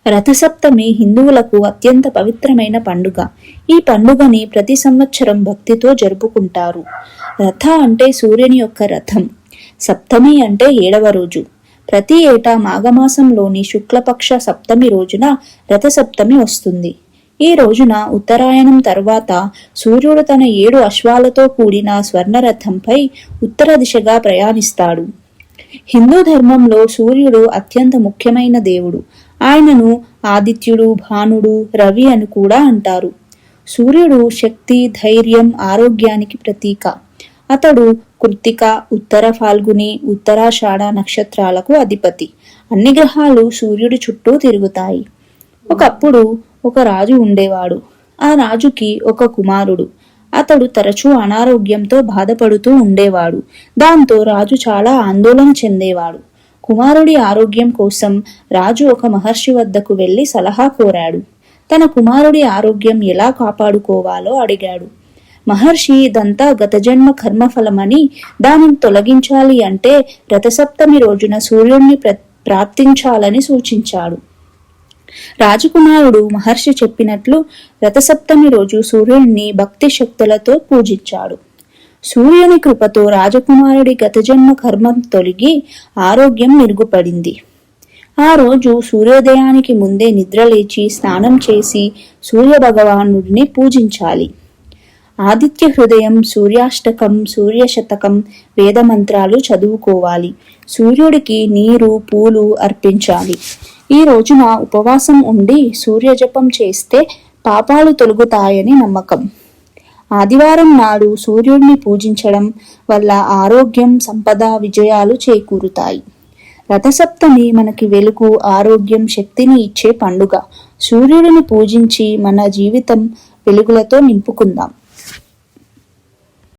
రథసప్తమి హిందువులకు అత్యంత పవిత్రమైన పండుగ. ఈ పండుగని ప్రతి సంవత్సరం భక్తితో జరుపుకుంటారు. రథ అంటే సూర్యుని యొక్క రథం, సప్తమి అంటే 7వ రోజు. ప్రతి ఏటా మాఘమాసంలోని శుక్లపక్ష సప్తమి రోజున రథసప్తమి వస్తుంది. ఈ రోజున ఉత్తరాయణం తర్వాత సూర్యుడు తన 7 అశ్వాలతో కూడిన స్వర్ణరథంపై ఉత్తర దిశగా ప్రయాణిస్తాడు. హిందూ ధర్మంలో సూర్యుడు అత్యంత ముఖ్యమైన దేవుడు. ఆయనను ఆదిత్యుడు, భానుడు, రవి అని కూడా అంటారు. సూర్యుడు శక్తి, ధైర్యం, ఆరోగ్యానికి ప్రతీక. అతడు కృత్తిక, ఉత్తర ఫాల్గుని, ఉత్తరాషాఢ నక్షత్రాలకు అధిపతి. అన్ని గ్రహాలు సూర్యుడి చుట్టూ తిరుగుతాయి. ఒకప్పుడు ఒక రాజు ఉండేవాడు. ఆ రాజుకి ఒక కుమారుడు. అతడు తరచూ అనారోగ్యంతో బాధపడుతూ ఉండేవాడు. దాంతో రాజు చాలా ఆందోళన చెందేవాడు. కుమారుడి ఆరోగ్యం కోసం రాజు ఒక మహర్షి వద్దకు వెళ్లి సలహా కోరాడు. తన కుమారుడి ఆరోగ్యం ఎలా కాపాడుకోవాలో అడిగాడు. మహర్షి ఇదంతా గతజన్మ కర్మఫలమని, దానిని తొలగించాలి అంటే రథసప్తమి రోజున సూర్యుడిని ప్రార్థించాలని సూచించాడు. రాజకుమారుడు మహర్షి చెప్పినట్లు రథసప్తమి రోజు సూర్యుడిని భక్తి శక్తులతో పూజించాడు. సూర్యుని కృపతో రాజకుమారుడి గతజన్మ కర్మం తొలగి ఆరోగ్యం మెరుగుపడింది. ఆ రోజు సూర్యోదయానికి ముందే నిద్రలేచి స్నానం చేసి సూర్య భగవానుడిని పూజించాలి. ఆదిత్య హృదయం, సూర్యాష్టకం, సూర్యశతకం, వేదమంత్రాలు చదువుకోవాలి. సూర్యుడికి నీరు, పూలు అర్పించాలి. ఈ రోజున ఉపవాసం ఉండి సూర్యజపం చేస్తే పాపాలు తొలగుతాయని నమ్మకం. ఆదివారం నాడు సూర్యుడిని పూజించడం వల్ల ఆరోగ్యం, సంపద, విజయాలు చేకూరుతాయి. రథసప్తమి మనకి వెలుగు, ఆరోగ్యం, శక్తిని ఇచ్చే పండుగ. సూర్యుడిని పూజించి మన జీవితం వెలుగులతో నింపుకుందాం.